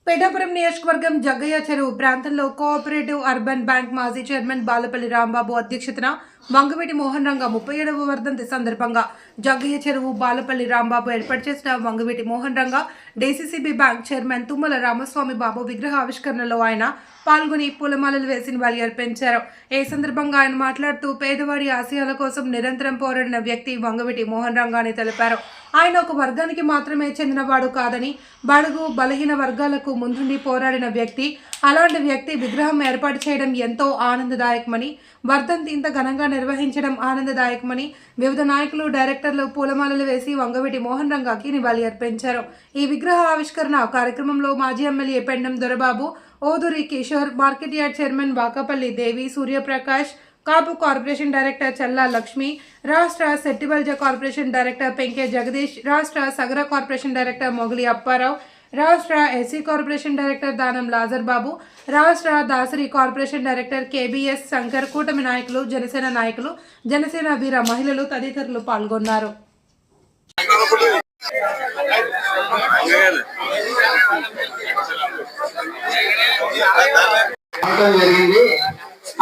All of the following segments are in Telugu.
పెడాపురం నియోజకవర్గం జగ్గయ్య చెరువు ప్రాంతంలో కోఆపరేటివ్ అర్బన్ బ్యాంక్ మాజీ చైర్మన్ బాలపల్లి రాంబాబు అధ్యక్షతన వంగవీటి మోహన్ రంగ 37వ వర్ధంతి సందర్భంగా జగ్గయ్య చెరువు బాలపల్లి రాంబాబు ఏర్పాటు చేసిన Vangaveeti Mohan Ranga DCCB bank chairman Tummala Ramaswamy Babu విగ్రహ ఆవిష్కరణలో ఆయన పాల్గొని పూలమాలలు వేసి నివాళులర్పించారు. ఈ సందర్భంగా ఆయన మాట్లాడుతూ పేదవాడి ఆశయాల కోసం నిరంతరం పోరాడిన వ్యక్తి వంగవీటి మోహన్ రంగ అని తెలిపారు. ఆయన ఒక వర్గానికి మాత్రమే చెందినవాడు కాదని బడుగు బలహీన వర్గాలకు ముందుండి పోరాడిన వ్యక్తి. అలాంటి వ్యక్తి విగ్రహం ఏర్పాటు చేయడం ఎంతో ఆనందదాయకమని, వర్ధంతి ఇంత ఘనంగా నిర్వహించడం ఆనందదాయకమని వివిధ నాయకులు డైరెక్టర్లు పూలమాలలు వేసి వంగవీటి మోహన్ రంగకి నివాళి అర్పించారు. ఈ విగ్రహ ఆవిష్కరణ కార్యక్రమంలో మాజీ MLA Pendem Dorababu, Oduri Kishore, market yard chairman Vakapalli Devi, Suryaprakash, Kapu corporation director Challa Lakshmi, రాష్ట్ర సెట్టిబల్జ కార్పొరేషన్ డైరెక్టర్ పెంకే జగదీష్, రాష్ట్ర సగర కార్పొరేషన్ డైరెక్టర్ మొగలి అప్పారావు, రాష్ట్ర ఎస్సీ కార్పొరేషన్ డైరెక్టర్ దానం లాజర్ బాబు, రాష్ట్ర Dasari corporation director KBs Shankar, కూటమి నాయకులు, జనసేన నాయకులు, జనసేన వీర మహిళలు తదితరులు పాల్గొన్నారు.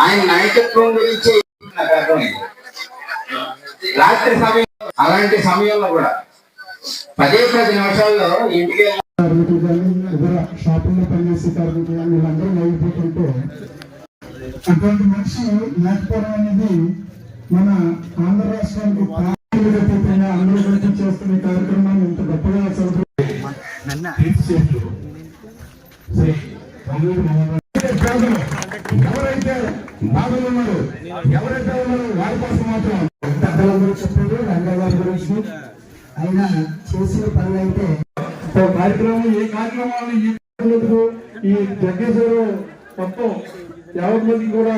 ఆయన నాయకత్వం గురించి రాత్రి సమయం, అలాంటి సమయంలో కూడా 10 నిమిషాల్లో ఇంటికి షాపింగ్ లో పనిచేసే కార్మికులు వీళ్ళందరూ అయిపోతుంటే అటువంటి మనిషి లేకపోవడం అనేది మన ఆంధ్ర రాష్ట్రానికి అందరూ కలిసి చేస్తున్న కార్యక్రమాన్ని ఇంత గొప్పగా ఎవరైతే బాధలు ఉన్నారు, ఎవరైతే ఉన్నారో వారి కోసం మాత్రం పెద్దలందరూ చెప్పారు. రంగారావు గురించి ఆయన చేసిన పనులు అయితే కార్యక్రమం ఏ కార్యక్రమాలు ఈ జగ్గేశ్వరు మొత్తం 50 మంది కూడా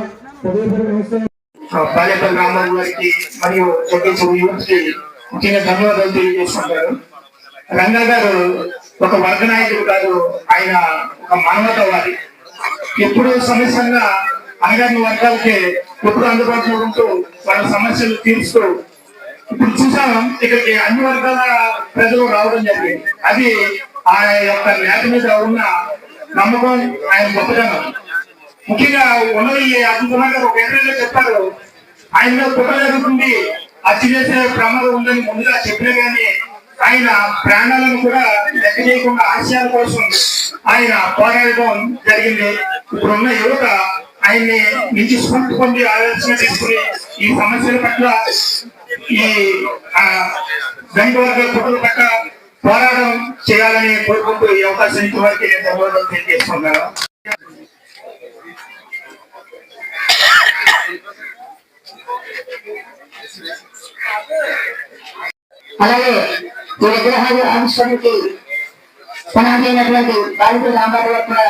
బాలపల్లి రాంబాబు గారికి మరియు జగ్గేశ్వర యూత్కి ముఖ్యంగా ధన్యవాదాలు తెలియజేసుకుంటారు. రంగా గారు ఒక వర్గ నాయకుడు కాదు, ఆయన ఒక మానవతావాది. ఎప్పుడు సమస్యంగా అనగారిన వర్గాలకి ఎప్పుడు అందుబాటులో ఉంటూ వాళ్ళ సమస్యలు తీరుస్తూ ఇప్పుడు చూసాం ఇక్కడికి అన్ని వర్గాల ప్రజలు రావడం జరిగింది. అది ఆయన యొక్క నేత మీద ఉన్న నమ్మకం, ఆయన గొప్పతనం. ముఖ్యంగా ఉన్నది అబ్దుల్లా గారు ఒక ఎమ్మెల్యే చెప్పారు, ఆయన మీద కుట్ర జరుగుతుంది, హత్య చేసే ప్రమాదం ఉందని ముందుగా చెప్పినా కానీ ఆయన ప్రాణాలను కూడా లెక్క చేయకుండా ఆశయాల కోసం ఆయన పోరాడడం జరిగింది. ఇప్పుడున్న యువత ఆయన్ని నుంచి స్ఫూర్తి పొంది ఆలోచన తీసుకుని ఈ సమస్యల పట్ల, ఈ దండ వర్గాల కుట్రల పట్ల పోరాటం చేయాలని కోరుకుంటూ ఈ అవకాశం ఇచ్చిన వారికి నేను ధన్యవాదాలు తెలియజేస్తున్నాను. అలాగే ఈ విగ్రహాలు ఆవిష్కరణకి పునాదైనటువంటి బాలపల్లి రాంబాబు గారు కూడా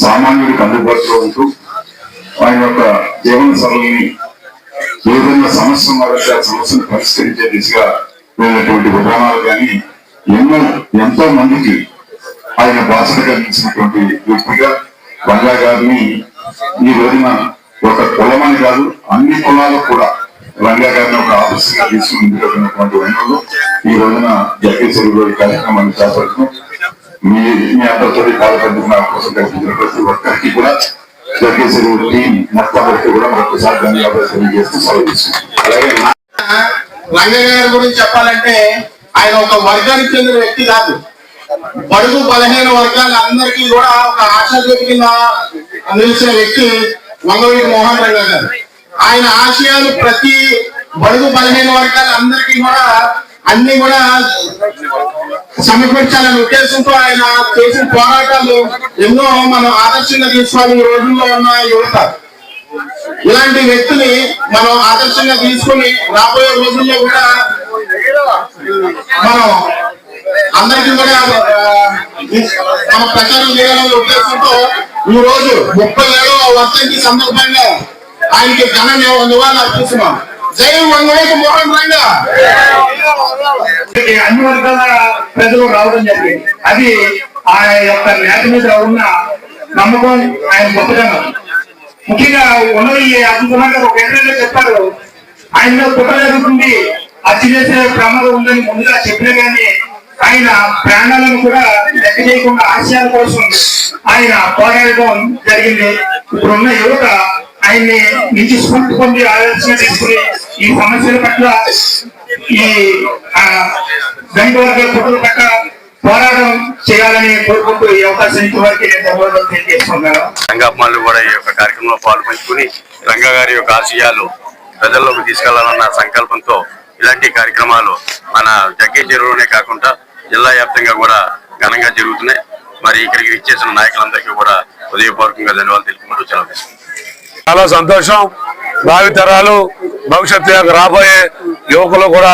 సామాన్యుడికి అందుబాటులో ఉంటూ ఆయన యొక్క జీవన సరళిని ఏదైనా సమస్య ఉన్నారంటే ఆ సమస్యను పరిష్కరించే దిశగా వెళ్ళినటువంటి విధానాలు కానీ ఎంతో మందికి ఆయన బాధ్యత కలిగించినటువంటి వ్యక్తిగా రంగా గారిని ఈ రోజున ఒక కులమని కాదు, అన్ని కులాలకు కూడా రంగా గారిని ఒక ఆఫీసర్గా తీసుకుని ముందుకెళ్తున్నటువంటి వైనంలో ఈ రోజున జగ్గేశ్వరిలో ఈ కార్యక్రమాన్ని చేపడుతున్నాం. మీ అందరితో పాల్పడుతున్న అవకాశం కల్పించిన ప్రతి ఒక్కరికి కూడా జగ్గేశ్వరి టీం మొత్తం వరకు కూడా మరొకసారి ధన్యవాదాలు తెలియజేస్తూ సెలవు తీసుకుంటాం. అలాగే రంగయ్య గారి గురించి చెప్పాలంటే ఆయన ఒక వర్గానికి చెందిన వ్యక్తి కాదు. బడుగు బలహీన వర్గాలందరికీ కూడా ఒక ఆశాజ్యోతి కింద నిలిచిన వ్యక్తి వంగవీటి మోహన్ రంగా గారు. ఆయన ఆశయాలు ప్రతి బడుగు బలహీన వర్గాలందరికీ కూడా అన్ని కూడా సమర్పించాలనే ఉద్దేశంతో ఆయన చేసిన పోరాటాలు ఎన్నో మనం ఆదర్శంగా తీసుకోవాలి. ఈ రోజుల్లో ఉన్న యువత ఇలాంటి వ్యక్తిని మనం ఆదర్శంగా తీసుకుని రాబోయే రోజుల్లో కూడా మనం అందరికీ కూడా మన ప్రచారం చేయాలనే ఉద్దేశంతో ఈ రోజు 37వ వర్ధంతి సందర్భంగా ఆయనకి ఘన నివాళులు అర్పిస్తున్నాం. జై వంగవీటి మోహన్ రంగా. అన్ని వర్గాల ప్రజలు రావడం జరిగింది. అది ఆయన యొక్క నేత మీద ఉన్న నమ్మకం, ఆయన గొప్పతనం. ముఖ్యంగా ఉన్నది అద్భుతంగా ఒక ఎమ్మెల్యే చెప్పారు, ఆయన మీద కుట్ర జరుగుతుంది, హత్య చేసే ప్రమాదం ఉందని ముందుగా చెప్పినా కానీ ఆయన ప్రాణాలను కూడా లెక్క చేయకుండా ఆశయాల కోసం ఆయన పోరాడటం జరిగింది. ఇప్పుడున్న యువత ఆయన్ని నుంచి స్ఫూర్తి పొంది ఆలోచన తీసుకుని ఈ సమస్యల పట్ల ఈ దండ వర్గాల కుట్రల పట్ల పోరాటం చేయాలని కోరుకుంటూ ఈ అవకాశం ఇచ్చిన వారికి నేను ధన్యవాదాలు తెలియజేస్తున్నాను. రంగాభిమానులు కూడా ఈ యొక్క కార్యక్రమంలో పాల్పంచుకుని రంగా గారి యొక్క ఆశయాలు ప్రజల్లోకి తీసుకెళ్లాలన్న సంకల్పంతో ఇలాంటి కార్యక్రమాలు మన జగ్గేశ్వరిలోనే కాకుండా జిల్లా వ్యాప్తంగా కూడా ఘనంగా జరుగుతున్నాయి. మరి ఇక్కడికి ఇచ్చేసిన నాయకులందరికీ కూడా హృదయపూర్వకంగా ధన్యవాదాలు తెలుపుకుంటూ సెలవు. చాలా సంతోషం. భావితరాలు భవిష్యత్తు రాబోయే యువకులు కూడా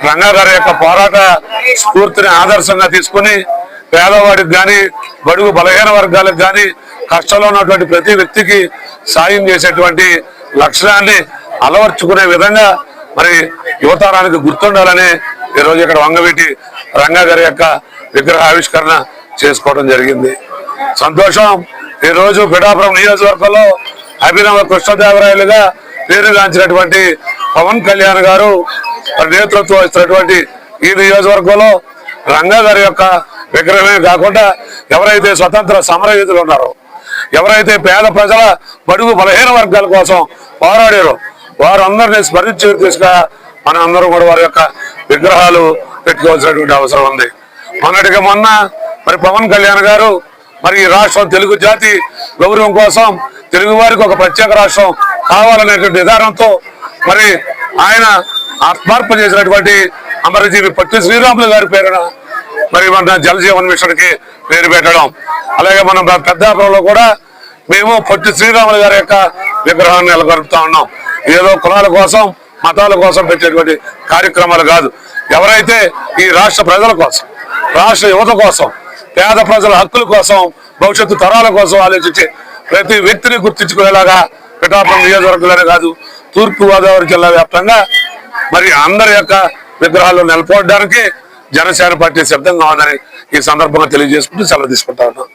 రంగా గారి యొక్క పోరాట స్ఫూర్తిని ఆదర్శంగా తీసుకుని పేదవాడికి కానీ బడుగు బలహీన వర్గాలకు కానీ కష్టంలో ఉన్నటువంటి ప్రతి వ్యక్తికి సాయం చేసేటువంటి లక్ష్యాన్ని అలవర్చుకునే విధంగా మరి యువతరానికి గుర్తుండాలని ఈరోజు ఇక్కడ వంగవీటి రంగా గారి యొక్క విగ్రహ ఆవిష్కరణ చేసుకోవడం జరిగింది. సంతోషం. ఈరోజు పిఠాపురం నియోజకవర్గంలో అభినవ కృష్ణదేవరాయలుగా పేరుగాంచినటువంటి పవన్ కళ్యాణ్ గారు నేతృత్వం వహిస్తున్నటువంటి ఈ నియోజకవర్గంలో రంగా గారి యొక్క విగ్రహమే కాకుండా ఎవరైతే స్వతంత్ర సమరయోధులు ఉన్నారో, ఎవరైతే పేద ప్రజల బడుగు బలహీన వర్గాల కోసం పోరాడారో వారందరినీ స్మరించే దిశగా మన అందరూ కూడా వారి యొక్క విగ్రహాలు పెట్టుకోవాల్సినటువంటి అవసరం ఉంది. మొన్నటిగా మొన్న మరి పవన్ కళ్యాణ్ గారు మరి ఈ రాష్ట్రం తెలుగు జాతి గౌరవం కోసం తెలుగు వారికి ఒక ప్రత్యేక రాష్ట్రం కావాలనేటువంటి విధానంతో మరి ఆయన ఆత్మార్పణ చేసినటువంటి అమరజీవి పొట్టి శ్రీరాములు గారి పేరున మరి మన జలజీవన్ మిషన్ కి పేరు పెట్టడం, అలాగే మనం పెద్దాపురంలో కూడా మేము పొట్టి శ్రీరాములు గారి యొక్క విగ్రహాన్ని నెలకొల్పుతా ఉన్నాం. ఏదో కులాల కోసం మతాల కోసం పెట్టేటువంటి కార్యక్రమాలు కాదు. ఎవరైతే ఈ రాష్ట్ర ప్రజల కోసం, రాష్ట్ర యువత కోసం, పేద ప్రజల హక్కుల కోసం, భవిష్యత్తు తరాల కోసం ఆలోచించే ప్రతి వ్యక్తిని గుర్తించుకునేలాగా పిఠాపురం నియోజకవర్గంలోనే కాదు తూర్పు గోదావరి జిల్లా వ్యాప్తంగా మరి అందరి యొక్క విగ్రహాలు నెలకొల్పడానికి జనసేన పార్టీ సిద్ధంగా ఉందని ఈ సందర్భంగా తెలియజేసుకుంటూ సెలవు తీసుకుంటా ఉన్నాం.